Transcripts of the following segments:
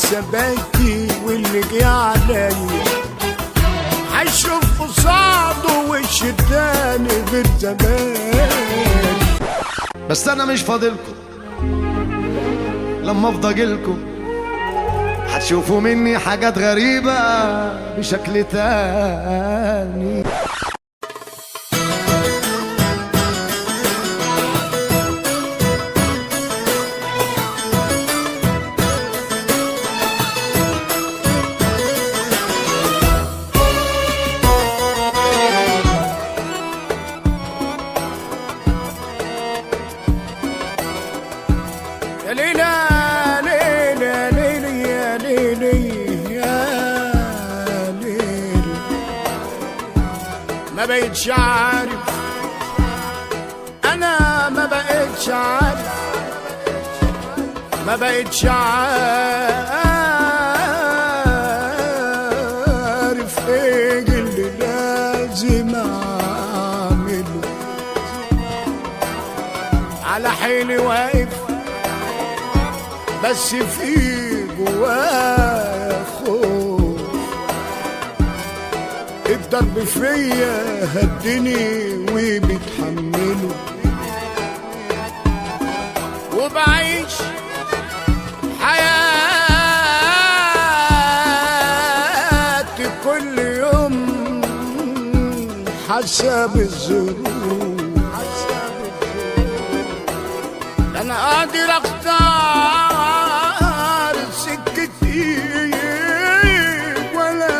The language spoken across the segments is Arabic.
حساباتي واللي جه عليا هشوف قصاده وش التاني غير زمان. بس انا مش فاضلكم، لما افضى اجيلكم هتشوفوا مني حاجات غريبة بشكل تاني. يا ليلى ليلى ليلى يا ليلى يا ليلى، ما بقتش عارف انا، ما بقتش عارف، ما بقتش عارف ايه اللي لازم اعمله. على حيلي واقف بس في جوايا خوف، الضرب فيا هدني وبتحمله، وبعيش حياتي كل يوم حسب الظروف. انا قادر اختار سكتي ولا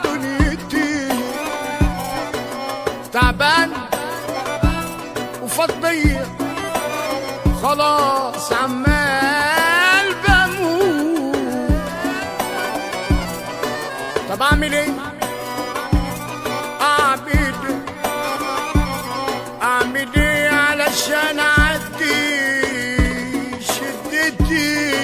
دنيتي، تعبان وفضية خلاص عمال بموت. طب اعمل ايه؟ اعمل ايه علشان اعدي شدتي؟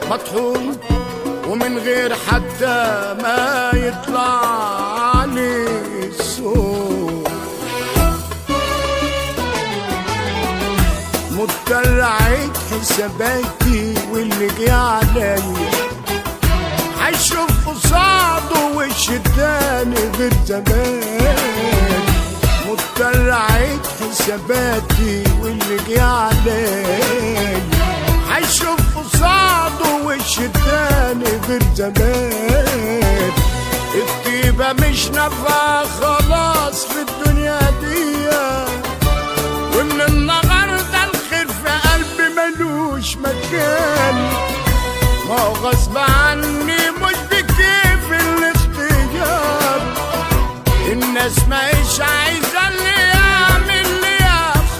مطحون ومن غير حتى ما يطلع لي الصوت، مضطر اعيد حساباتي واللي جه عليا هشوف قصاده وش التاني غير زمان. مضطر اعيد حساباتي واللي جه عليا هشوف قصاده وش التاني غير زمان. الطيبة مش نافعة خلاص في الدنيا دي، ومن النهارده الخير في قلبي ملوش مكان. ما هو غصب عني مش بكيف الاختيار، الناس ماهيش عايزة اللي يعمل لي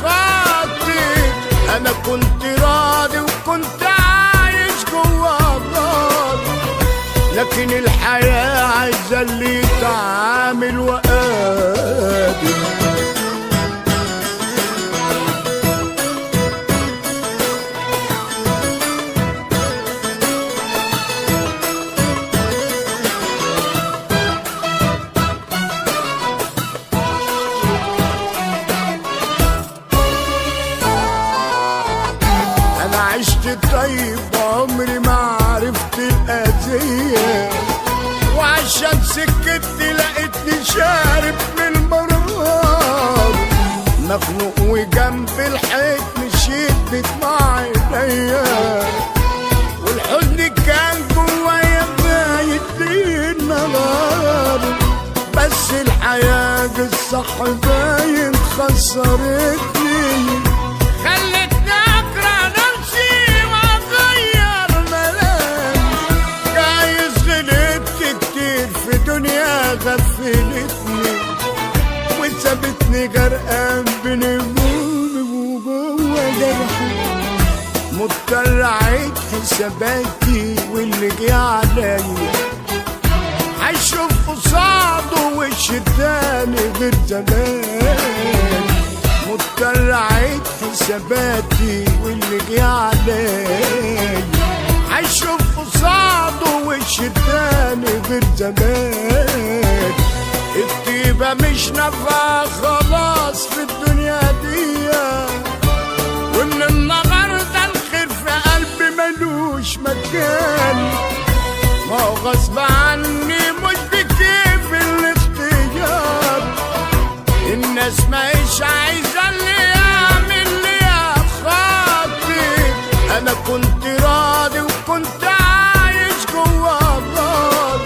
خاطر. انا كنت راضي وكنت عايش جوا النار، لكن الحياة عايزة اللي يتعامل وقادر. عشت طيب عمري ما عرفت الأذية، وعشان سكتي لقيتني شارب من المرار. مخنوق وجنب الحيط مشيت بدمع عينيا، والحزن كان جوايا بايت لي النهار. بس الحياة الصح باين خسرتني، غفلتني وسابتني غرقان بنمومي وجوه جرحي. مضطر اعيد حساباتي واللي جه عليا هشوف قصاده وش التاني غير زمان. مضطر اعيد حساباتي واللي جه عليا هشوف قصاده وش التاني غير زمان. الطيبة مش نافعة خلاص في الدنيا دي، ومن النهار غصب عني مش بكيف الاختيار. الناس ماهيش عايزة اللي يعمل لي يا خاطر. انا كنت راضي وكنت عايش جوا النار،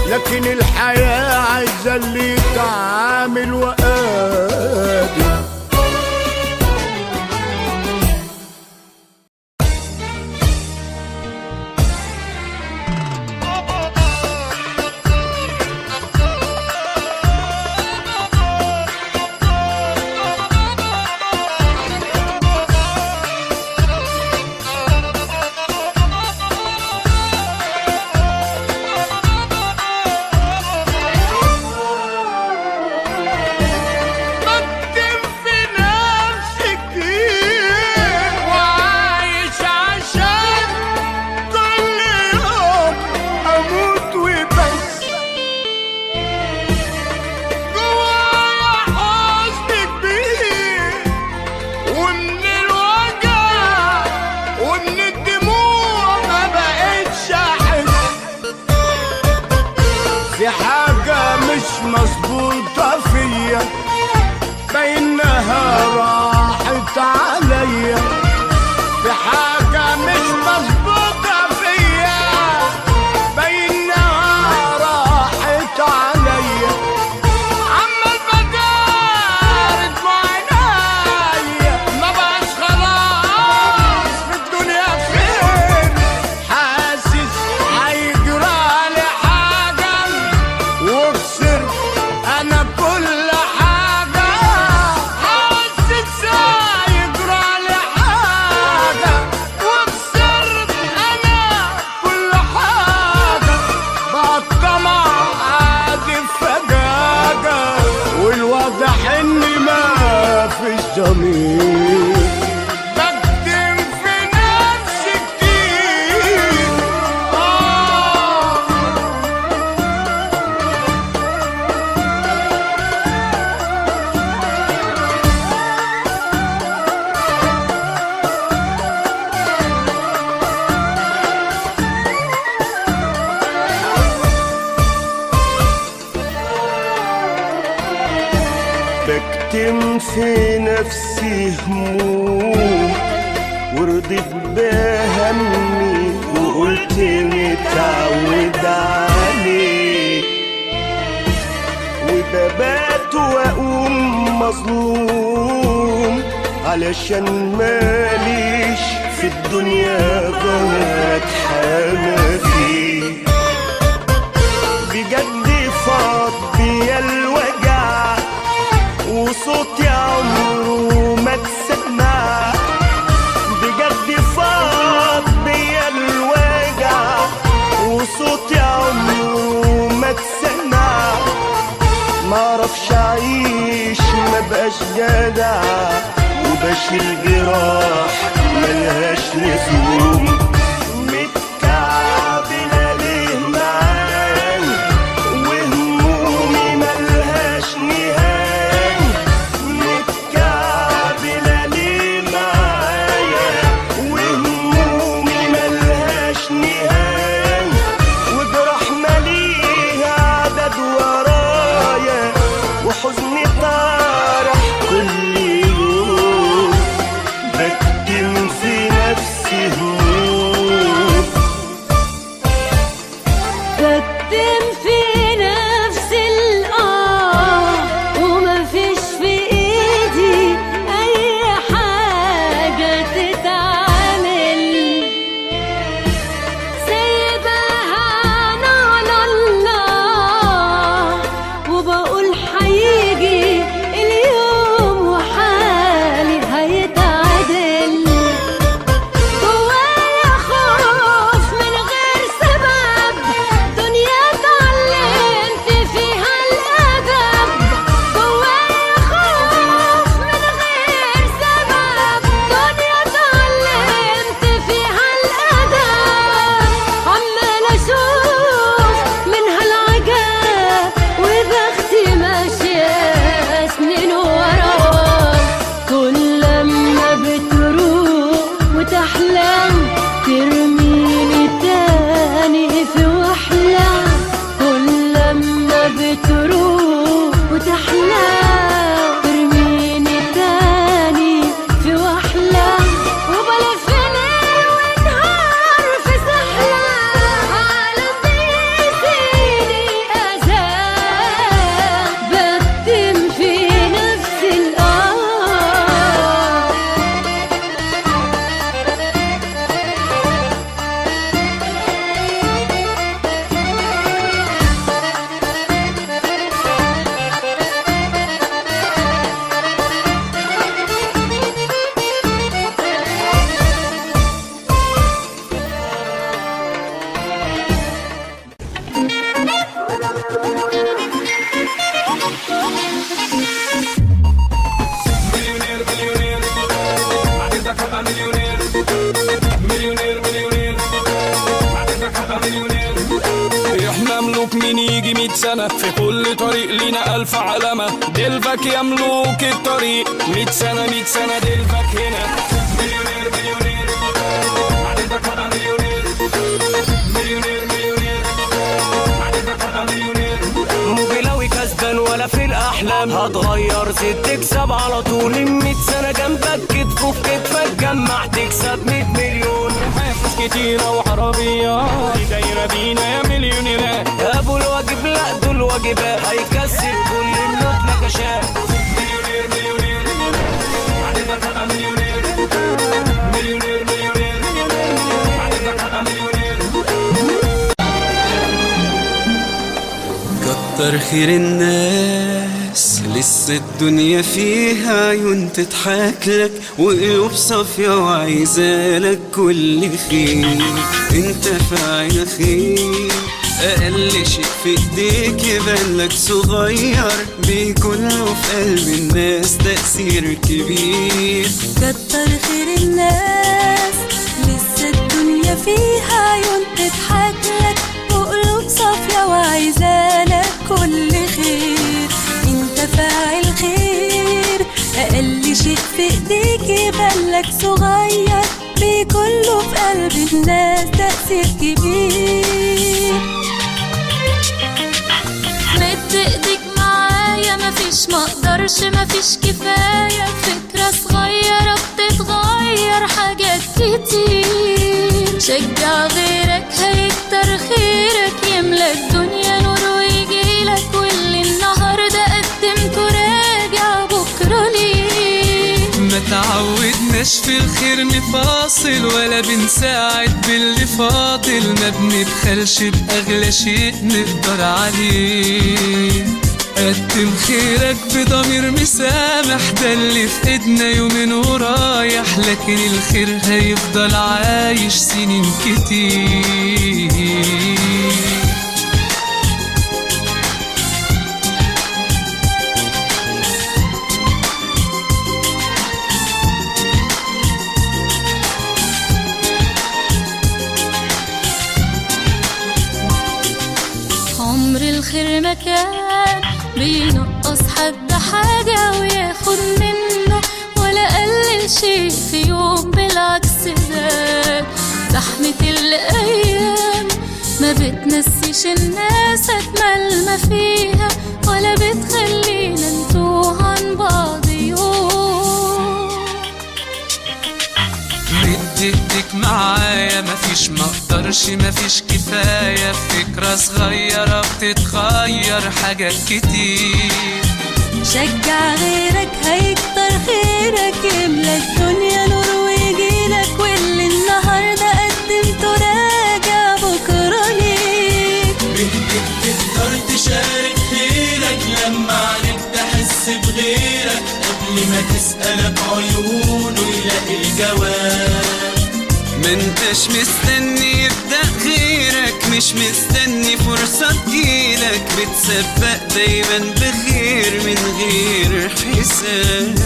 لكن الحياة عايزة اللي يتعامل وقادر. في حاجة مش مظبوطة فيا، بينها راحت عليا. في حاجة مش مظبوطة فيا، بينها راحت عليا. عمال بدار دموع عينيا، ما بقاش خلاص في الدنيا خير. حاسس هيجرالي حاجة وخسرت انا كل حاجة. حاسس هيجرالي حاجة وخسرت انا كل حاجة. بقى الطمع عادي فجاجة، والواضح اني ما فيش ضمير. بكتم في نفسي كتير بكتم في نفسي هموم، ورضيت بهمي وقلت متعود عليه. وببات واقوم مظلوم علشان ماليش في الدنيا ضهرت حنفي. بجد فاض بيا الوجع، وصوتي عمره ما اتسمع. بجد فاض بيا الوجع، وصوتي عمره ما اتسمع. معرفش اعيش مبقاش جدع، وبشيل جراح ملهاش لزوم. متكعبلة ليه معاك، وهمومي ملهاش نهاية. متكعبلة ليه معايا، وهمومي ملهاش نهاية. وجراح ماليها عدد ورايا، وحزني طارح كل يوم. بكتم سنة، في كل طريق لينا ألف علامة. دلفك يا ملوك الطريق، 100 سنة 100 سنة دلفك هنا. مليونير مليونير دلفك هبقى مليونير. مليونير مليونير دلفك هبقى مليونير. موبيلاوي كسبان ولا في الأحلام هتغير زيد تكسب على طول. 100 سنة جنبك كتف في كتفك جمع تكسب 100 مليون. فلوس كتيرة وعربيات دايرة بينا يا مليونيرات. أبو الواجب لأ دول واجبات هيكسب كل النوت نكشات. مليونير مليونير بعدين هبقى مليونير. مليونير مليونير بعدين هبقى مليونير. كتر خير الناس لسه الدنيا فيها عيون تضحك لك وقلوب صافية وعايزالك كل خير. انت فاعل خير، اقل شيء في ايديك يبانلك صغير، بيكون له في قلب الناس تأثير كبير. كتر خير الناس لسه الدنيا فيها عيون تضحك لك وقلوب صافية وعايزالك كل خير. انت فاعل خير، اقل شيء في ايديك يبانلك صغير، بيكون له في قلب الناس تأثير كبير. مد ايديك معايا مفيش مقدرش مفيش كفاية، فكرة صغيرة بتتغير حاجات كتير. شجع غيرك هيكتر خيرك، يملى الدنيا نور ويجيلك، واللي النهاردة قدمته راجع بكرة ليه. ما تعودناش في الخير نفاصل ولا بنساعد باللي فاضل، ما بنبخلش بأغلى شيء نقدر عليه. قدم خيرك بضمير مسامح، ده اللي في ايدنا يومين ورايح، لكن الخير هيفضل عايش سنين كتير. عمر الخير مكان بينقص حد حاجة وياخد منه، ولا قلل شيء في يوم بالعكس زاد. زحمة الأيام ما بتنسيش الناس أجمل ما فيها، ولا بتخلينا نتوه عن بعض يوم. مد ايديك معايا مفيش مقدرش مفيش كفاية، فكرة صغيرة بتتغير حاجات كتير. شجع غيرك هيكتر خيرك، يملى الدنيا نور ويجيلك، واللي النهاردة قدمته راجع بكرة ليك. بإيدك تقدر تشارك خيرك، لما عليك تحس بغيرك، قبل ما تسألك عيونه يلاقي الجواب. منتش مستني يبدأ غيرك، مش مستني فرصة تجيلك، بتسبق دايما بخير من غير حساب.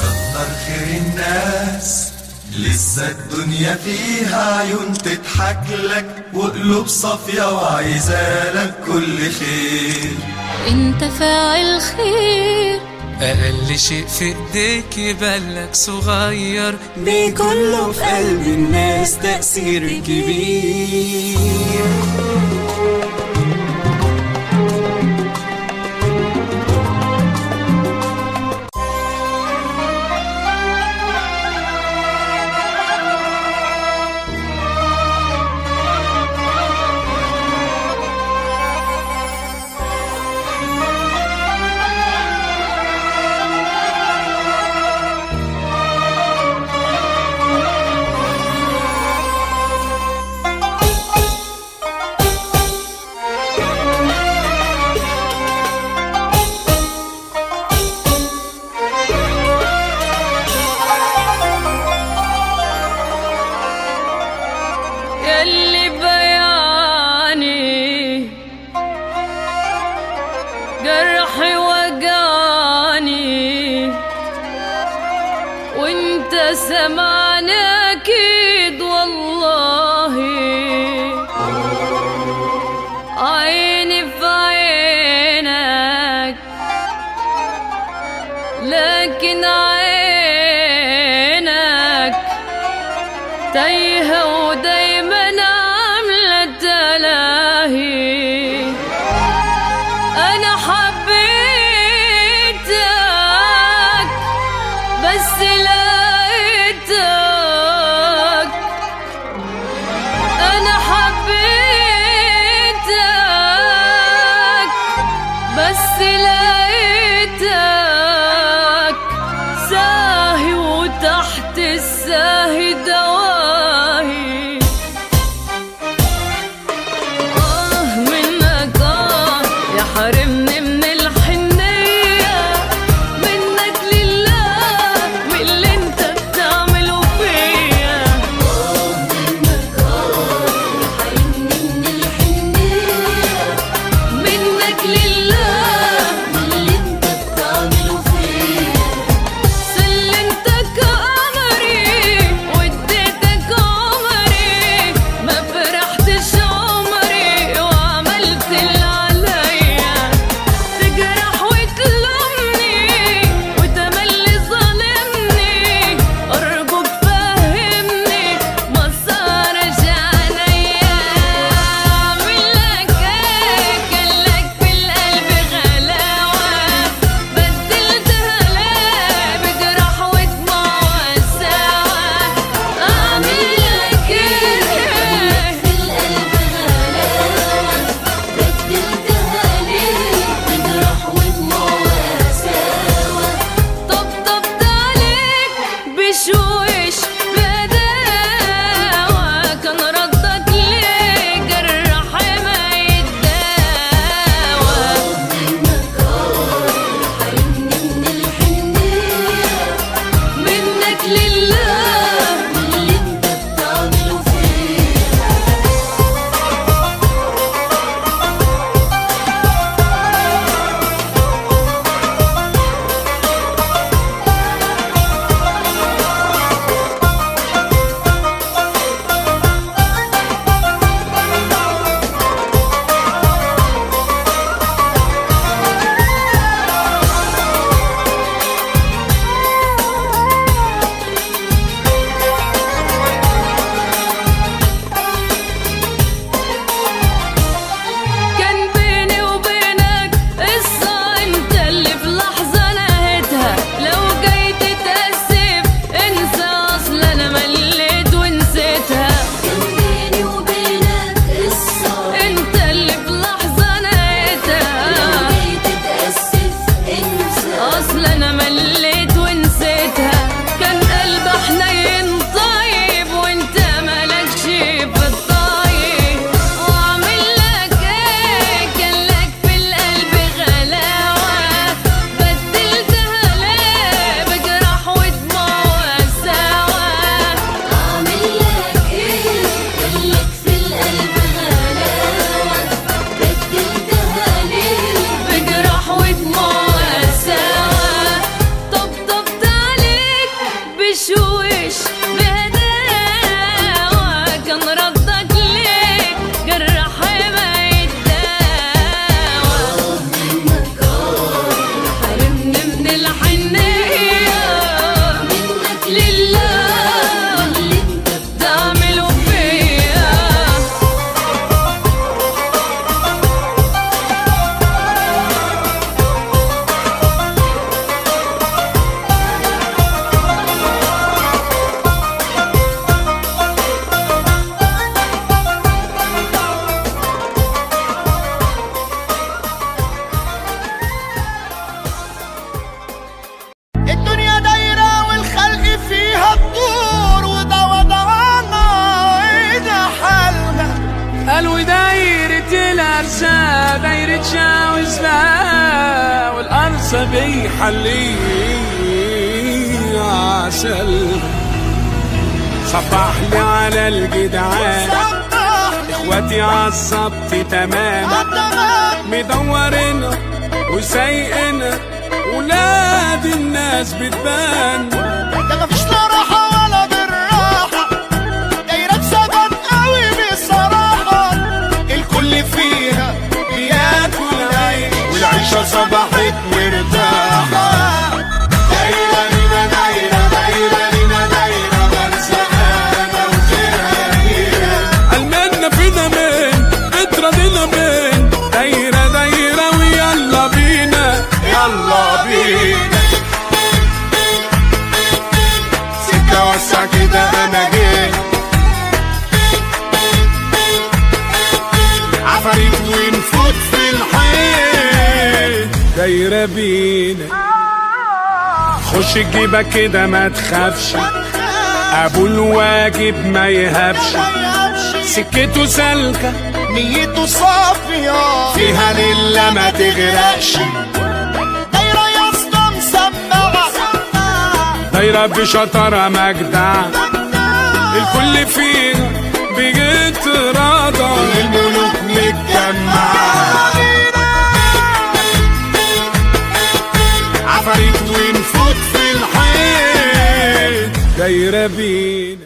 كتر خير الناس لسه الدنيا فيها عيون تضحك لك وقلوب صافية وعايزالك كل خير. انت فاعل خير، أقل شيء في ايديك يبانلك صغير، بيكون له في قلب الناس تأثير كبير. ياللي بياني جرحي وجعني، وانت سمعني اكيد والله. عيني تايهة ودايما عاملة تلاهي. أنا حبيتك بس لقيتك، أنا حبيتك بس لقيتك ساهي وتحت الساهي دواهي. منك يا حرمني من الحنية، منك لله من اللي انت بتعمله فيا. منك يا حرمني من الحنية، منك لله من اللي انت بتعمله فيا. سلمتك أمري واديتك عمري، ما فرحتش عمري وعملت اللي عليا. تجرح وتلومني وتملي ظالمني، أرجوك فهمني ما صارش عليا. أعملك إيه كان لك في القلب غلاوة، بدلتها ليه بجرح ودموع وقساوة. أعملك إيه في القلب غلاوة، بدلتها ليه بجرح ودموع وقساوة. طبطبت عليك بشويش بداوة، كان ردك ليه جرح ما يتداوى. منك حرمني من الحنية، منك لله من اللي انت بتعمله فيا. كان بيني وبينك قصة انت اللي في لحظة نهيتها. لو جاي تتأسف انسى اصل انا مليت ونسيتها. كان بيني وبينك قصة انت اللي في لحظة نهيتها. لو جاي تتأسف انسى اصل انا مليت ونسيتها. كان قلب حنين طيب وانت مالكش في الطيب. واعمل لك ايه كان لك في القلب غلاوة، بدلتها ليه بجرح ودموع وقساوة. اعمل لك ايه كان لك في القلب غلاوة، بدلتها ليه بجرح ودموع وقساوة. طبطبت عليك بشويش بهداوة، كان ردك ليه جرح ما يتداوى. منك حرمني من الحنية، منك لله من اللي انت بتعمله فيا. الدنيا دايرة والخلق فيها الدور، وده وضعنا وده حالنا. قالوا دايرة الأرزاق دايرة شاوز بقى، والأرصة بيحلي عسل. صبح لي على الجدعان اخواتي عالظبط تمام، مدورنا وسايقنا ولاد الناس بتبان. ده مفيش لا راحة ولا بالراحة، دايرة بسبب قوي بصراحة. الكل فيها بياكل عيش والعيشة صبحت مرتاحة. دايرة لينا دايرة، دايرة لينا دايرة، مرزقانة دايرة بينا. خش جيبك كده ما تخافش، ابو الواجب ما يهبش، سكته سالكة نيته صافية فيها لله ما تغرقش. دايرة يا اسطى مسمعة، دايرة بشطارة مجدع، الكل فيها بيتراضى، الملوك متجمعة. عفاريت ونفوت في الحيط دايرة بينا.